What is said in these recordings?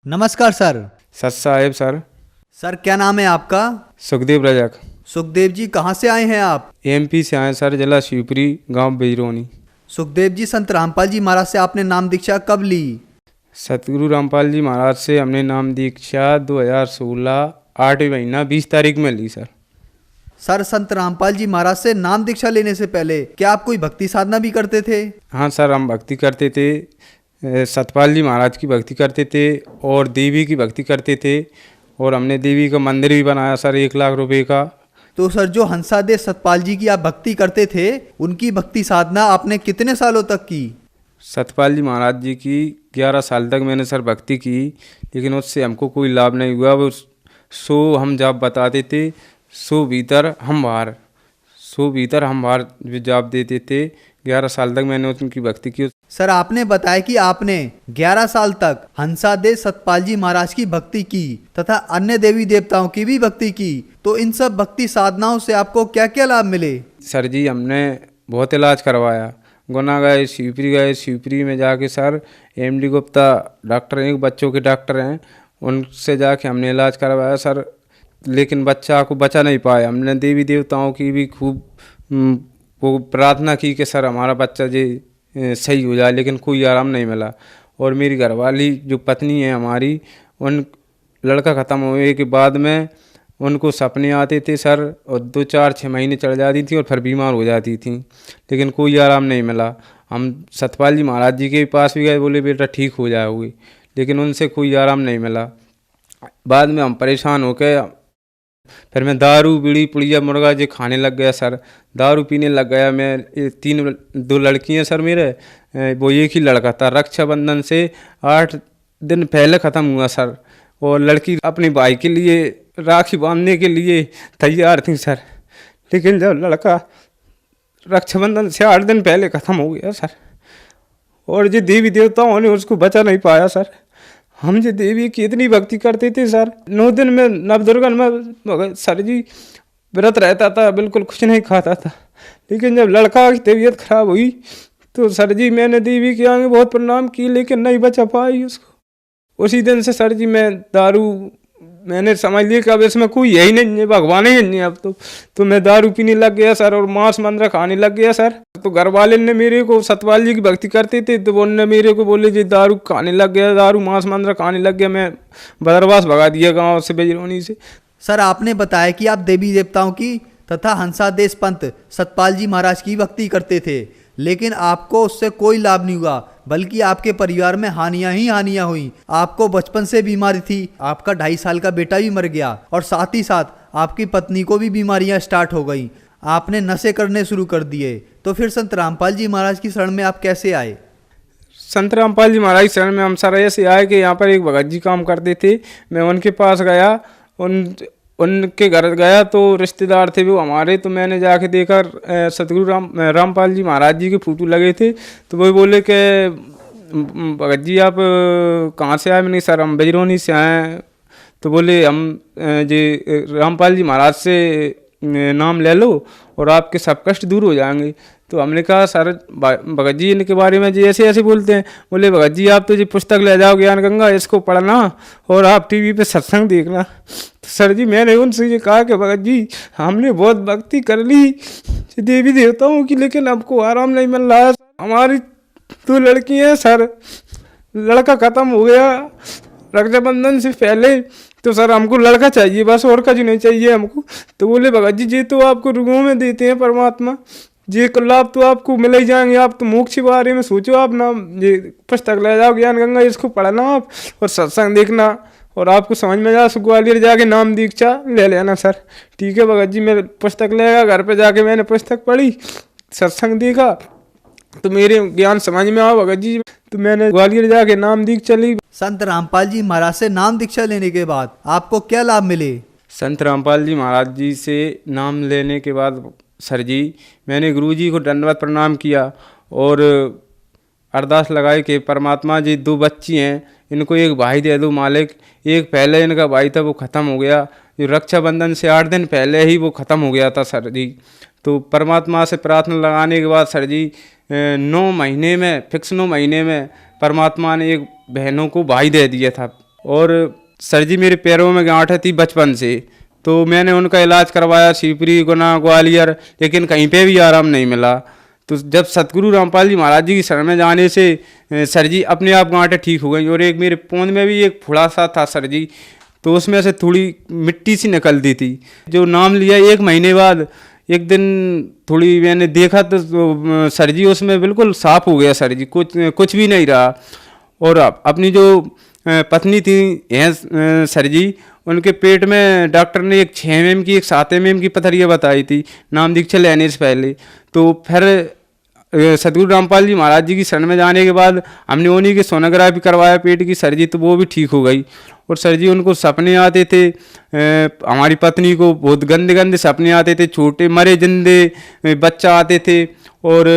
नमस्कार सर। सत साहेब sir. Sir क्या नाम है आपका? सुखदेव रजक। सुखदेव जी कहाँ से आए हैं आप? एमपी से आए सर, जिला शिवपुरी, गांव बिजरोनी। सुखदेव जी, संत रामपाल जी महाराज से आपने नाम दीक्षा कब ली? सतगुरु रामपाल जी महाराज से हमने नाम दीक्षा 2016 8 महीना 20 तारीख में ली सर। सर, संत रामपाल जी महाराज से नाम दीक्षा लेने से पहले क्या आप कोई भक्ति साधना भी करते थे? हाँ सर, हम भक्ति करते थे। सतपाल जी महाराज की भक्ति करते थे और देवी की भक्ति करते थे। और हमने देवी का मंदिर भी बनाया सर, 1 लाख रुपए का। तो सर, जो हंसादेव सतपाल जी की आप भक्ति करते थे, उनकी भक्ति साधना आपने कितने सालों तक की? सतपाल जी महाराज जी की 11 साल तक मैंने सर भक्ति की, लेकिन उससे हमको कोई लाभ नहीं हुआ। वो सो हम जाप बताते थे, सो भीतर हम बाहर जाप देते थे। 11 साल तक मैंने उनकी भक्ति की। सर, आपने बताया कि आपने 11 साल तक हंसादेव सतपाल जी महाराज की भक्ति की तथा अन्य देवी देवताओं की भी भक्ति की। तो इन सब भक्ति साधनाओं से आपको क्या क्या लाभ मिले? सर जी, हमने बहुत इलाज करवाया। गुना गए, शिवपुरी में जाके सर एमडी गुप्ता डॉक्टर हैं, बच्चों के डॉक्टर हैं, उनसे जाके हमने इलाज करवाया सर। लेकिन बच्चा को बचा नहीं पाया। हमने देवी देवताओं की भी खूब वो प्रार्थना की कि सर हमारा बच्चा जी सही हो जाए, लेकिन कोई आराम नहीं मिला। और मेरी घरवाली जो पत्नी है हमारी, उन लड़का ख़त्म होने के बाद में उनको सपने आते थे सर, और 2 4 6 महीने चढ़ जाती थी और फिर बीमार हो जाती थी, लेकिन कोई आराम नहीं मिला। हम सतपाल जी महाराज जी के पास भी गए, बोले बेटा ठीक हो जाओगे, लेकिन उनसे कोई आराम नहीं मिला। बाद में हम परेशान हो गए। फिर मैं दारू बीड़ी पुड़िया मुर्गा जो खाने लग गया सर, दारू पीने लग गया मैं। 2 लड़की हैं सर मेरे, वो एक ही लड़का था। रक्षाबंधन से 8 दिन पहले ख़त्म हुआ सर, और लड़की अपनी भाई के लिए राखी बांधने के लिए तैयार थी सर, लेकिन जब लड़का रक्षाबंधन से 8 दिन पहले ख़त्म हो गया सर, और जो देवी देवताओं ने उसको बचा नहीं पाया सर। हम जो देवी की इतनी भक्ति करते थे सर, 9 दिन में नवदुर्गन में सर जी व्रत रहता था, बिल्कुल कुछ नहीं खाता था। लेकिन जब लड़का की तबीयत खराब हुई तो सर जी मैंने देवी के आगे बहुत प्रणाम की, लेकिन नहीं बचा पाई उसको। उसी दिन से सर जी मैं दारू, मैंने समझ लिया कि अब इसमें कोई यही नहीं है, भगवान ही नहीं है अब तो मैं दारू पीने लग गया सर, और मांस मंद्रा खाने लग गया सर। तो घर वाले ने मेरे को, सतपाल जी की भक्ति करते थे, तो उन्होंने मेरे को बोले जी दारू खाने लग गया, दारू मांस मंद्रा खाने लग गया। मैं बदरवास भगा दिया गाँव से, बिजरोनी से। सर, आपने बताया कि आप देवी देवताओं की तथा हंसादेव पंत सतपाल जी महाराज की भक्ति करते थे, लेकिन आपको उससे कोई लाभ नहीं हुआ, बल्कि आपके परिवार में हानियां ही हानियां हुई। आपको बचपन से बीमारी थी, आपका 2.5 साल का बेटा भी मर गया, और साथ ही साथ आपकी पत्नी को भी बीमारियां स्टार्ट हो गई। आपने नशे करने शुरू कर दिए। तो फिर संत रामपाल जी महाराज की शरण में आप कैसे आए? संत रामपाल जी महाराज शरण में हम सर ऐसे आए कि यहाँ पर एक भगत जी काम करते थे। मैं उनके पास गया, उनके घर गया तो रिश्तेदार थे वो हमारे। तो मैंने जाके देखा सतगुरु रामपाल जी महाराज जी के फोटो लगे थे। तो वो बोले कि भगत जी आप कहाँ से आए? मैंने सर हम बिजरोनी से आए। तो बोले हम जी रामपाल जी महाराज से नाम ले लो और आपके सब कष्ट दूर हो जाएंगे। तो हमने कहा सर भगत जी इनके बारे में जी ऐसे ऐसे बोलते हैं। बोले भगत जी आप तो जी पुस्तक ले जाओ ज्ञान गंगा, इसको पढ़ना और आप टीवी पे सत्संग देखना। तो सर जी मैंने उनसे ये कहा कि भगत जी हमने बहुत भक्ति कर ली देवी देवताओं की, लेकिन आपको आराम नहीं मिल रहा। हमारी 2 लड़की हैं सर, लड़का ख़त्म हो गया रक्षाबंधन से पहले, तो सर हमको लड़का चाहिए बस, और कुछ नहीं चाहिए हमको। तो बोले भगत जी ये तो आपको रुगों में देते हैं परमात्मा, ये लाभ तो आपको मिल ही जाएंगे, आप तो मोक्ष के बारे में सोचो। आप ना ये पुस्तक ले जाओ ज्ञान गंगा, इसको पढ़ना आप और सत्संग देखना, और आपको समझ में जा ग्वालियर जाके नाम दीक्षा ले लेना सर। ठीक है भगत जी, मैं पुस्तक ले गया, घर पे जाके मैंने पुस्तक पढ़ी, सत्संग देखा, तो मेरे ज्ञान समझ में आया भगत जी। तो मैंने ग्वालियर जाके नाम दीक्षा ली। संत रामपाल जी महाराज से नाम दीक्षा लेने के बाद आपको क्या लाभ मिले? संत रामपाल जी महाराज जी से नाम लेने के बाद सर जी मैंने गुरु जी को दंडवत प्रणाम किया और अरदास लगाई कि परमात्मा जी 2 बच्ची हैं, इनको एक भाई दे दो मालिक। एक पहले इनका भाई था वो ख़त्म हो गया, जो रक्षाबंधन से 8 दिन पहले ही वो ख़त्म हो गया था सर जी। तो परमात्मा से प्रार्थना लगाने के बाद सर जी 9 महीने में, फिक्स 9 महीने में परमात्मा ने एक बहनों को भाई दे दिया था। और सर जी मेरे पैरों में गांठ थी बचपन से, तो मैंने उनका इलाज करवाया शिवपुरी, गुना, ग्वालियर, लेकिन कहीं पे भी आराम नहीं मिला। तो जब सतगुरु रामपाल जी महाराज जी की शरण में जाने से सर जी अपने आप गांठें ठीक हो गई। और एक मेरे पोंद में भी एक फुड़ा सा था सर जी, तो उसमें से थोड़ी मिट्टी सी निकलती थी। जो नाम लिया 1 महीने बाद एक दिन थोड़ी मैंने देखा तो सर जी उसमें बिल्कुल साफ हो गया सर जी, कुछ भी नहीं रहा। और अपनी जो पत्नी थी सर जी, उनके पेट में डॉक्टर ने एक 6 mm की, एक 7 mm की पथरियाँ बताई थी नाम दीक्षा लेने से पहले। तो फिर सतगुरु रामपाल जी महाराज जी की शरण में जाने के बाद हमने उन्हीं के सोनोग्राफी करवाया पेट की सर जी, तो वो भी ठीक हो गई। और सर जी उनको सपने आते थे, हमारी पत्नी को बहुत गंदे गंदे सपने आते थे, छोटे मरे जिंदे बच्चा आते थे, और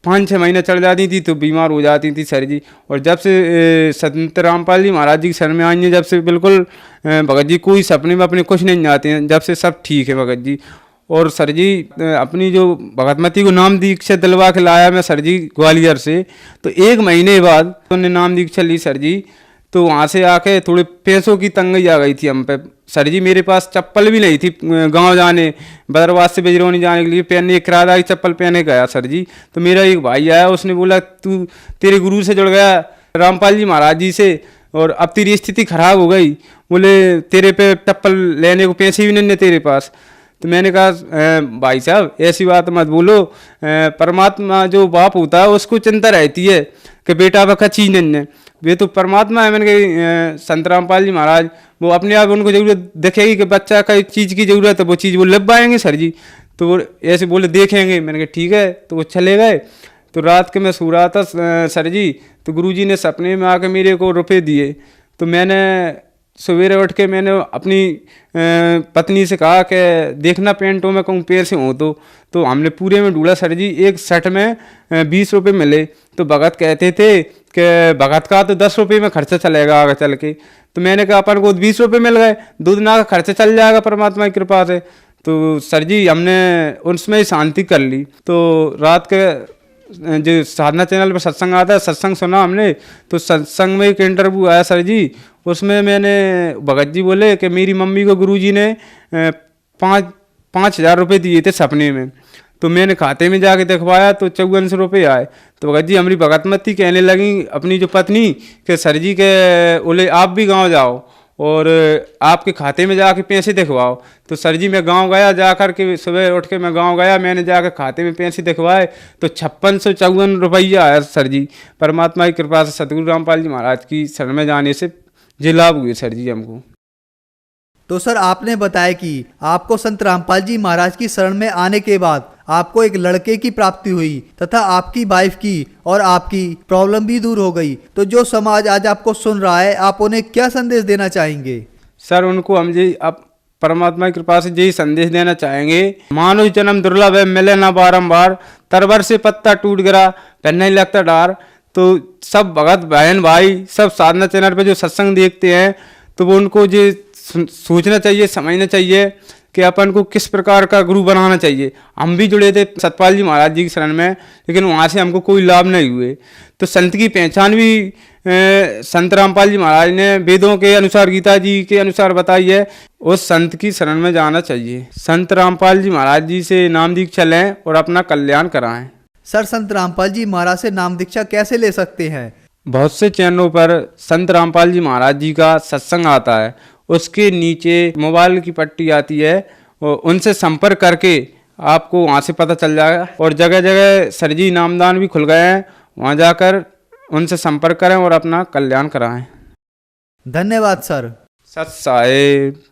5-6 महीने चढ़ जाती थी तो बीमार हो जाती थी सर जी। और जब से संत रामपाल जी महाराज जी की शरण में आई हैं, जब से बिल्कुल भगत जी कोई सपने में अपने कुछ नहीं आते हैं, जब से सब ठीक है भगत जी। और सर जी अपनी जो भगतमती को नाम दीक्षा दिलवा के लाया मैं सर जी ग्वालियर से, तो 1 महीने बाद उन्होंने नाम दीक्षा ली सर जी। तो वहाँ से आके थोड़े पैसों की तंगी आ गई थी हम पे सर जी। मेरे पास चप्पल भी नहीं थी गांव जाने, बदरवास से बिजरौनी जाने के लिए पहनने, एक किराएदार की चप्पल पहने गया सर जी। तो मेरा एक भाई आया, उसने बोला तू तेरे गुरु से जुड़ गया रामपाल जी महाराज जी से, और अब तेरी स्थिति खराब हो गई, बोले तेरे पे चप्पल लेने को पैसे भी नहीं है तेरे पास। तो मैंने कहा भाई साहब ऐसी बात मत बोलो, परमात्मा जो बाप होता है उसको चिंता रहती है कि बेटा बका चीज नहीं है, वे तो परमात्मा है। मैंने कहा संत रामपाल जी महाराज वो अपने आप उनको जरूरत दिखेगी कि बच्चा का चीज़ की ज़रूरत है, वो चीज़ वो लब पाएंगे सर जी। तो वो ऐसे बोले देखेंगे, मैंने कहा ठीक है। तो वो चले गए। तो रात के मैं सो रहा था सर जी, तो गुरुजी ने सपने में आके मेरे को रुपए दिए। तो मैंने सवेरे उठ के मैंने अपनी पत्नी से कहा कि देखना पेंटों में कहूँ पैसे हों तो हमने पूरे में ढूंढा सर जी, एक शर्ट में 20 रुपये मिले। तो भगत कहते थे कि भगत का तो 10 रुपये में खर्चा चलेगा आगे चल के। तो मैंने कहा अपन को 20 रुपये मिल गए, 2 दिन का खर्चा चल जाएगा परमात्मा की कृपा से। तो सर जी हमने उसमें ही शांति कर ली। तो रात के जो साधना चैनल पर सत्संग आता है, सत्संग सुना हमने। तो सत्संग में एक इंटरव्यू आया सर जी, उसमें मैंने भगत जी बोले कि मेरी मम्मी को गुरुजी ने 5,000 रुपये दिए थे सपने में। तो मैंने खाते में जाके दिखवाया तो 5400 रुपये आए। तो भगत जी हमारी भगतमती कहने लगी अपनी जो पत्नी कि सर जी के बोले आप भी गाँव जाओ और आपके खाते में जाके पैसे दिखवाओ। तो सर जी मैं गांव गया, जा कर के सुबह उठ के मैं गांव गया, मैंने जाकर खाते में पैसे दिखवाए तो 5654 रुपया आया सर जी। परमात्मा की कृपा से सतगुरु रामपाल जी महाराज की शरण में जाने से जे लाभ हुए सर जी हमको। तो सर आपने बताया कि आपको संत रामपाल जी महाराज की शरण में आने के बाद आपको एक लड़के की प्राप्ति हुई तथा आपकी वाइफ की और आपकी प्रॉब्लम भी दूर हो गई। तो जो समाज आज आपको सुन रहा है, आप उन्हें क्या संदेश देना चाहेंगे? सर उनको हम जी अब परमात्मा की कृपा से यही संदेश देना चाहेंगे, मानव जन्म दुर्लभ है मिले ना बारंबार, तरवर से पत्ता टूट गिरा फिर नहीं लगता डार। तो सब भगत बहन भाई सब साधना चैनल पे जो सत्संग देखते हैं, तो वो उनको ये सोचना चाहिए, समझना चाहिए कि अपन को किस प्रकार का गुरु बनाना चाहिए। हम भी जुड़े थे सतपाल जी महाराज जी की शरण में, लेकिन वहाँ से हमको कोई लाभ नहीं हुए। तो संत की पहचान भी संत रामपाल जी महाराज ने वेदों के अनुसार, गीता जी के अनुसार बताई है। उस संत की शरण में जाना चाहिए। संत रामपाल जी महाराज जी से नाम दीक्षा लें और अपना कल्याण कराएं। सर संत रामपाल जी महाराज से नाम दीक्षा कैसे ले सकते हैं? बहुत से चैनलों पर संत रामपाल जी महाराज जी का सत्संग आता है, उसके नीचे मोबाइल की पट्टी आती है, और उनसे संपर्क करके आपको वहाँ से पता चल जाएगा। और जगह जगह सर जी नामदान भी खुल गए हैं, वहाँ जाकर उनसे संपर्क करें और अपना कल्याण कराएं। धन्यवाद सर। सत साहेब।